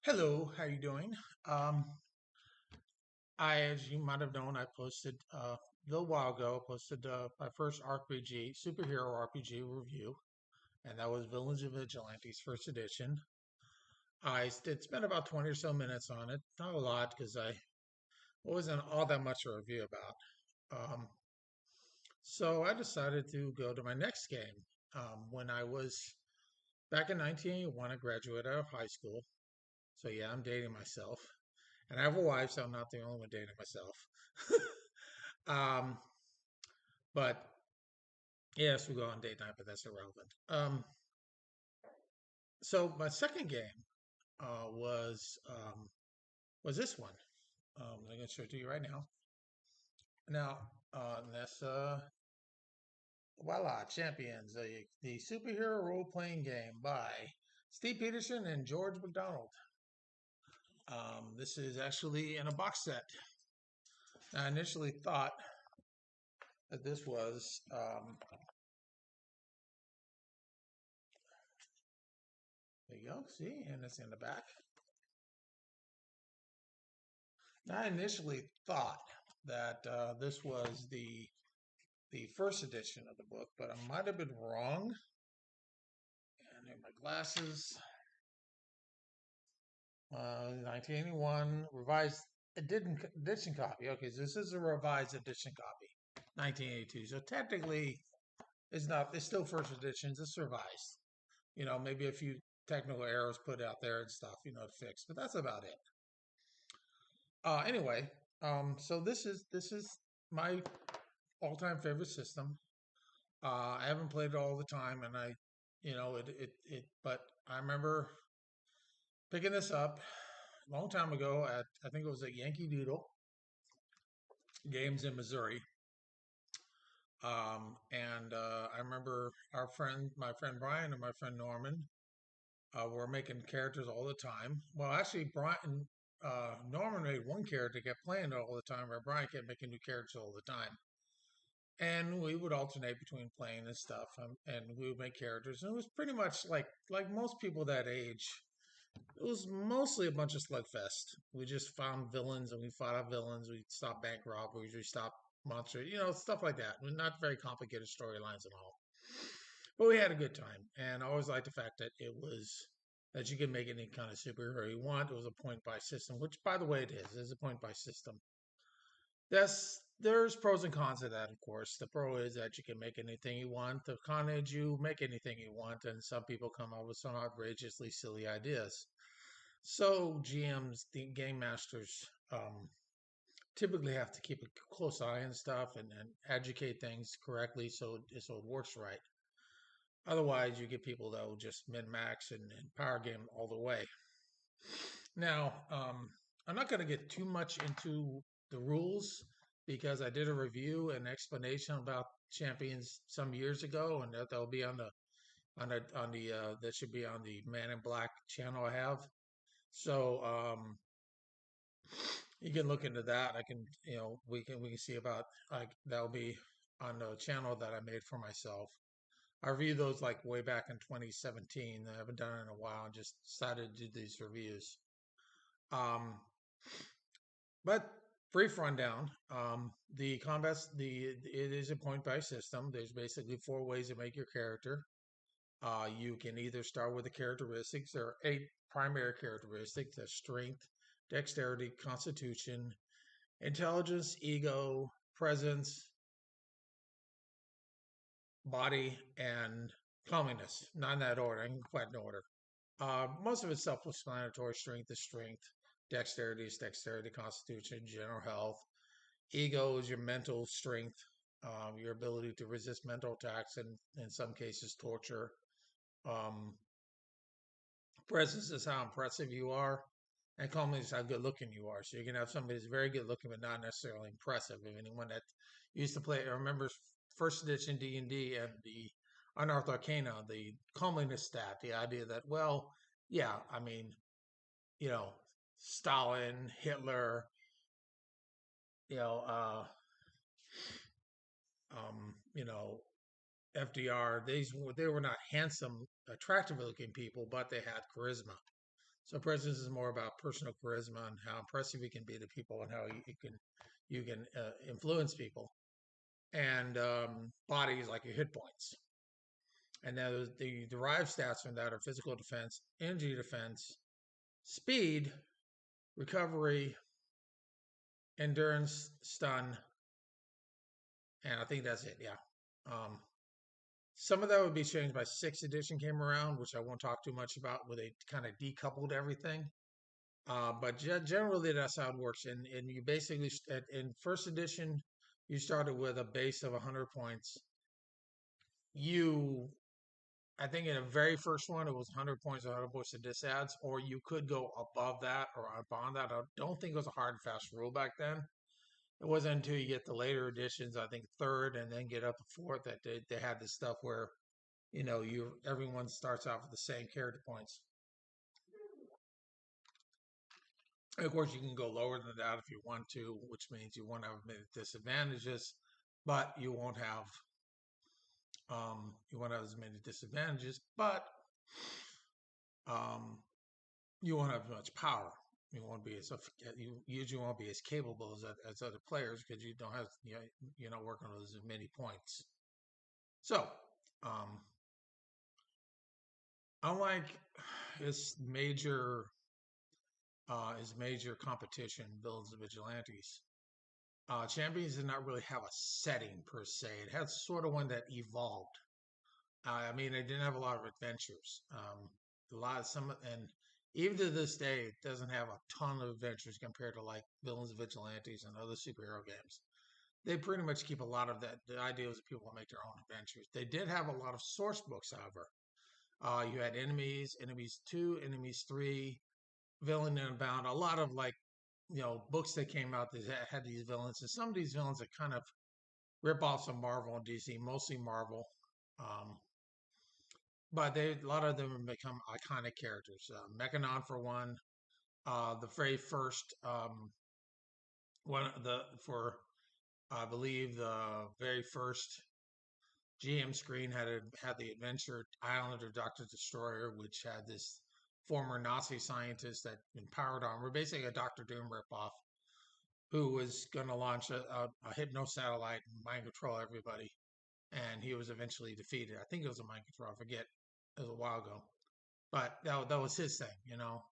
Hello, how you doing? Um, as you might have known, I posted a little while ago. Posted my first RPG, superhero RPG review, and that was Villains and Vigilantes First Edition. I did spend about 20 or so minutes on it, not a lot because I wasn't all that much to review about. So I decided to go to my next game. When I was back in 1981, I graduated out of high school. So yeah, I'm dating myself. And I have a wife, so I'm not the only one dating myself. um, but yes, we go on date night, but that's irrelevant. So my second game was this one. I'm going to show it to you right now. Now, that's voila, Champions, the superhero role playing game by Steve Peterson and George McDonald. This is actually in a box set. I initially thought that this was there you go, see, and it's in the back. I initially thought that this was the first edition of the book, but I might have been wrong. And there are my glasses. 1981 revised edition copy. Okay, so this is a revised edition copy, 1982. So technically, it's not. It's still first edition. It's revised. Maybe a few technical errors put out there and stuff, to fix, but that's about it. Anyway, so this is my all-time favorite system. I haven't played it all the time, and but I remember picking this up a long time ago at I think it was at Yankee Doodle Games in Missouri. And I remember my friend Brian, and my friend Norman, were making characters all the time. Well, actually, Norman made one character, kept playing it all the time, where Brian kept making new characters all the time. And we would alternate between playing and stuff, and we would make characters. And it was pretty much like most people that age. It was mostly a bunch of slugfest. We just found villains and we fought out villains. We stopped bank robberies. We stopped monsters. Stuff like that. Not very complicated storylines and all. But we had a good time, and I always liked the fact that you can make any kind of superhero you want. It was a point by system, which, by the way, it is. It's a point by system. There's pros and cons to that, of course. The pro is that you can make anything you want. The con is you make anything you want, and some people come up with some outrageously silly ideas. So GMs, the game masters, typically have to keep a close eye on stuff and educate things correctly so it works right. Otherwise, you get people that will just min max and power game all the way. Now, I'm not going to get too much into the rules because I did a review and explanation about champions some years ago, and that'll be on the that should be on the Man in Black channel I have. So you can look into that. I can, we can see about like that'll be on the channel that I made for myself. I reviewed those like way back in 2017. I haven't done it in a while. I just decided to do these reviews. Um, but brief rundown. The combats, it is a point by system. There's basically four ways to make your character. You can either start with the characteristics. There are eight primary characteristics: that's strength, dexterity, constitution, intelligence, ego, presence, body, and comeliness. Not in that order, in quite in order. Most of it's self-explanatory. Strength is strength. Dexterity is dexterity. Constitution, general health. Ego is your mental strength, your ability to resist mental attacks and, in some cases, torture. Um, Presence is how impressive you are, and comeliness is how good looking you are. So you can have somebody who's very good looking but not necessarily impressive. I mean, anyone that used to play, I remember first edition D&D and the Unearthed Arcana, the comeliness stat, the idea that, well, yeah, I mean, you know, Stalin, Hitler, you know, uh, you know, FDR, they were not handsome, attractive looking people, but they had charisma. So presence is more about personal charisma and how impressive you can be to people and how you can influence people. And body is like your hit points. And now the derived stats from that are physical defense, energy defense, speed, recovery, endurance, stun, and I think that's it. Yeah. Um, some of that would be changed by sixth edition came around, which I won't talk too much about, where they kind of decoupled everything. But generally, that's how it works. And you basically in first edition, you started with a base of 100 points. You, I think, in the very first one, it was 100 points, 100 points to disadds, or you could go above that or beyond that. I don't think it was a hard and fast rule back then. It wasn't until you get the later editions, I think third, and then get up to fourth, that they had this stuff where everyone starts off with the same character points. Of course, you can go lower than that if you want to, which means you won't have many disadvantages, but you won't have as many disadvantages, but um, you won't have as much power. You won't be as you usually won't be as capable as other players because you don't have you're not working with as many points. So, um, unlike his major competition, Villains and Vigilantes, Champions did not really have a setting per se. It had sort of one that evolved. I mean, it didn't have a lot of adventures. A lot of some, and even to this day, it doesn't have a ton of adventures compared to like Villains and Vigilantes and other superhero games. They pretty much keep a lot of that. The idea is that people will make their own adventures. They did have a lot of source books, however. You had enemies, enemies two, enemies three, villain and bound. A lot of like books that came out that had these villains, and some of these villains that kind of rip off some Marvel and DC, mostly Marvel. Um, but a lot of them have become iconic characters. Mechanon for one, the very first one the for I believe the very first GM screen had the Adventure Island of Doctor Destroyer, which had this former Nazi scientist that empowered armor, basically a Doctor Doom ripoff, who was going to launch a hypno satellite and mind control everybody. And he was eventually defeated. I think it was a mind control. I forget. It was a while ago. But that was his thing.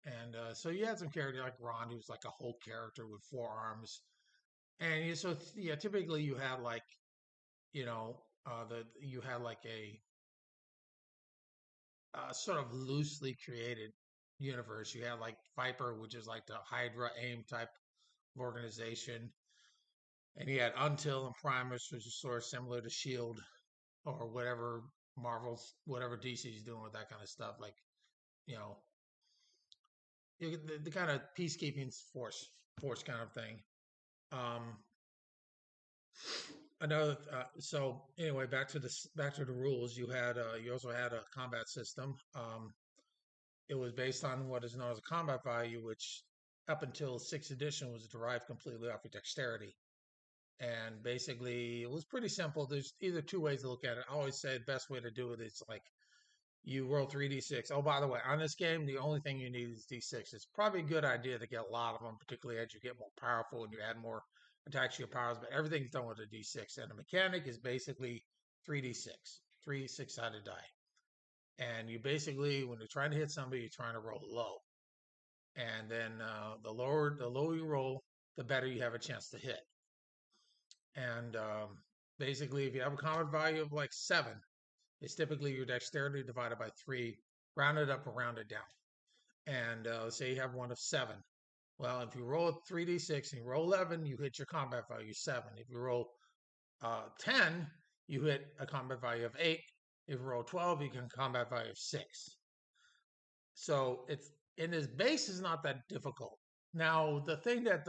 And so you had some characters like Ron, who's like a whole character with four arms. And so, yeah, typically you had like, you had like a sort of loosely created universe. You had like Viper, which is like the Hydra AIM type of organization. And you had Until and Primus, which is sort of similar to Shield or whatever whatever DC's doing with that kind of stuff. Like, you know, the kind of peacekeeping force kind of thing. Um, Another. So anyway, back to the rules. You also had a combat system. It was based on what is known as a combat value, which up until sixth edition was derived completely off of dexterity. And basically, it was pretty simple. There's either two ways to look at it. I always say the best way to do it is like you roll 3d6. Oh, by the way, on this game, the only thing you need is d6. It's probably a good idea to get a lot of them, particularly as you get more powerful and you add more attacks to your powers. But everything's done with a d6, and the mechanic is basically 3d6, three six-sided die. And you basically, when you're trying to hit somebody, you're trying to roll low, and then the lower you roll, the better you have a chance to hit. And basically, if you have a combat value of like 7, it's typically your dexterity divided by 3, rounded up or rounded down. And say you have one of 7. Well, if you roll 3d6 and you roll 11, you hit your combat value 7. If you roll 10, you hit a combat value of 8. If you roll 12, you can combat value of 6. So it's in his base is not that difficult. Now the thing that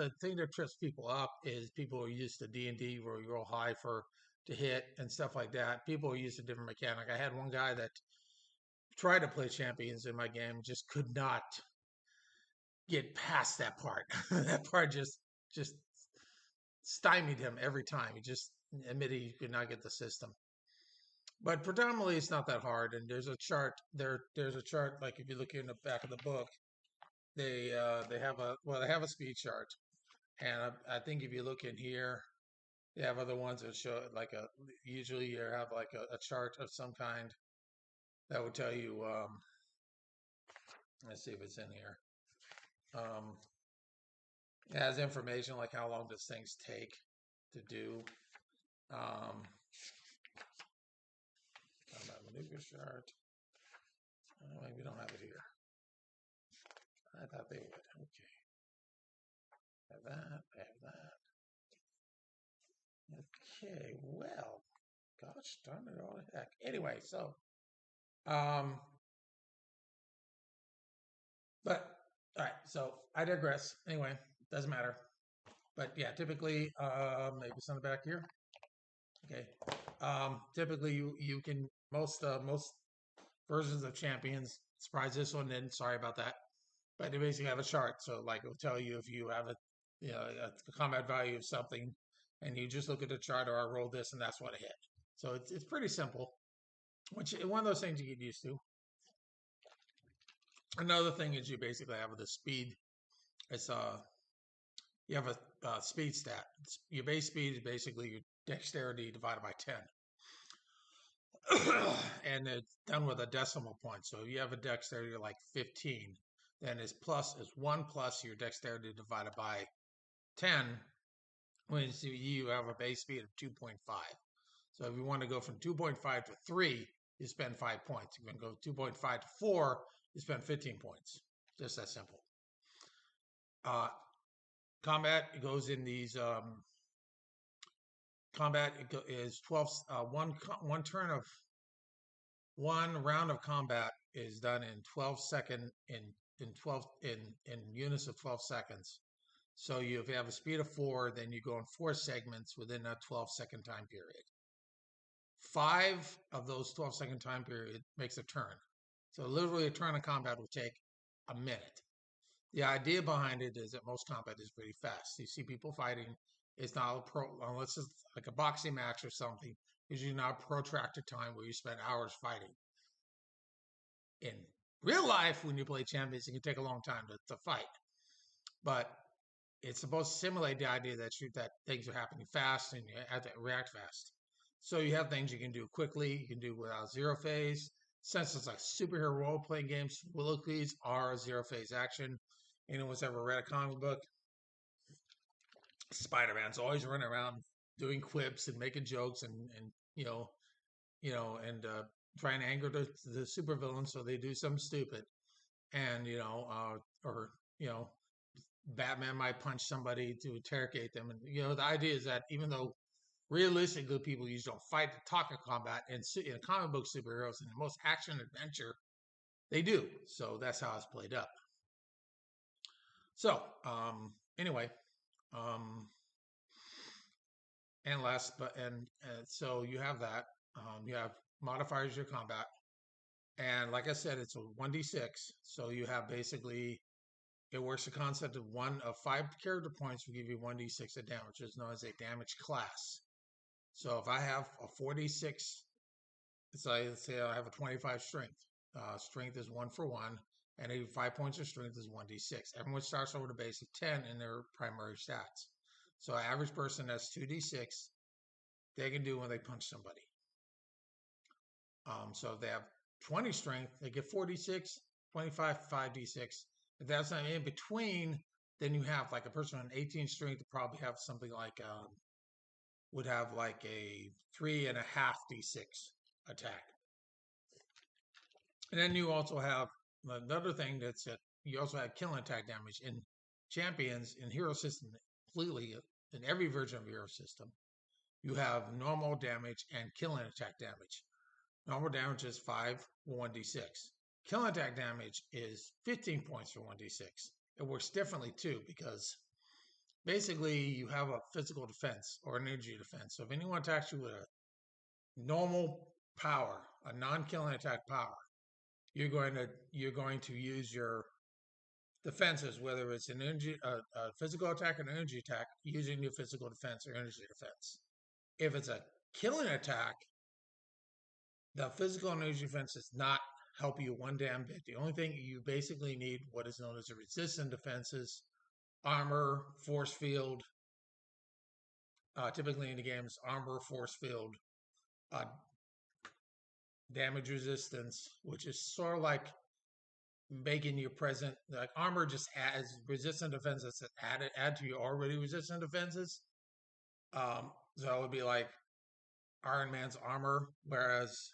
trips people up is people are used to D&D where you roll high for to hit and stuff like that. People are used to different mechanic. I had one guy that tried to play champions in my game, just could not get past that part. That part just stymied him every time. He just admitted he could not get the system. But predominantly, it's not that hard. And there's a chart there. There's a chart like if you look in the back of the book, they have a speed chart, and I think if you look in here, they have other ones that show like usually you have like a chart of some kind that would tell you. Let's see if it's in here. Um, it has information like how long does things take to do. Maneuver chart. Maybe we don't have it here. I thought they would. Okay. Have that. Have that. Okay. Well, gosh darn it all the heck. Anyway, so, but all right. So I digress. Anyway, doesn't matter. But yeah, typically, maybe it's on the back here. Okay. Typically, you can most versions of champions. Surprise, this one didn't. Sorry about that. But they basically have a chart. So like it will tell you if you have a combat value of something, and you just look at the chart, or I roll this, and that's what I hit. So it's pretty simple. Which one of those things you get used to. Another thing is you basically have the speed. It's you have a speed stat. Your base speed is basically your dexterity divided by 10. And it's done with a decimal point. So if you have a dexterity like 15, then it's 1 plus your dexterity divided by 10, when you have a base speed of 2.5. So if you want to go from 2.5 to 3, you spend 5 points. If you want to go 2.5 to 4, you spend 15 points. Just that simple. Combat goes in these. Combat is 12. One turn of one round of combat is done in 12 second in 12 in units of 12 seconds. So if you have a speed of 4, then you go in 4 segments within that 12-second time period. 5 of those 12-second time period makes a turn. So literally a turn of combat will take a minute. The idea behind it is that most combat is pretty fast. You see people fighting. It's not unless it's like a boxing match or something. Usually not a protracted time where you spend hours fighting. In real life, when you play champions, it can take a long time to fight. But it's supposed to simulate the idea that things are happening fast and you have to react fast. So you have things you can do quickly. You can do without zero phase. Since it's like superhero role-playing games, soliloquies are zero phase action. Anyone's ever read a comic book? Spider-Man's always running around doing quips and making jokes and trying to anger the supervillain so they do something stupid. And or Batman might punch somebody to interrogate them. And the idea is that even though realistically people usually don't fight to talk in combat, and in comic book superheroes and most action adventure, they do. So that's how it's played up. So anyway, and so you have that. You have modifiers your combat, and like I said, it's a 1d6. So you have basically it works the concept of 5 character points will give you 1d6 of damage, which is known as a damage class. So if I have a 46, let's say I have a 25 strength. Strength is 1 for 1, and 5 points of strength is 1d6. Everyone starts over the base of 10 in their primary stats. So an average person has 2d6 they can do when they punch somebody. So if they have 20 strength, they get 46, 25, 5d6. If that's not in between, then you have like a person on 18 strength to probably have something like would have like a 3.5 d6 attack. And then you also have another thing that's it. You also have killing attack damage in champions in hero system completely in every version of hero system. You have normal damage and killing attack damage. Normal damage is 5 for 1d6. Killing attack damage is 15 points for 1d6. It works differently too because basically you have a physical defense or an energy defense. So if anyone attacks you with a normal power, a non-killing attack power, you're going to use your defenses, whether it's an energy, a physical attack or an energy attack, using your physical defense or energy defense. If it's a killing attack, the physical and energy defense is not help you one damn bit. The only thing you basically need what is known as a resistant defenses, armor, force field. Typically in the games, armor, force field, uh, damage resistance, which is sort of like making your present like armor just adds resistant defenses that add to your already resistant defenses. So it would be like Iron Man's armor, whereas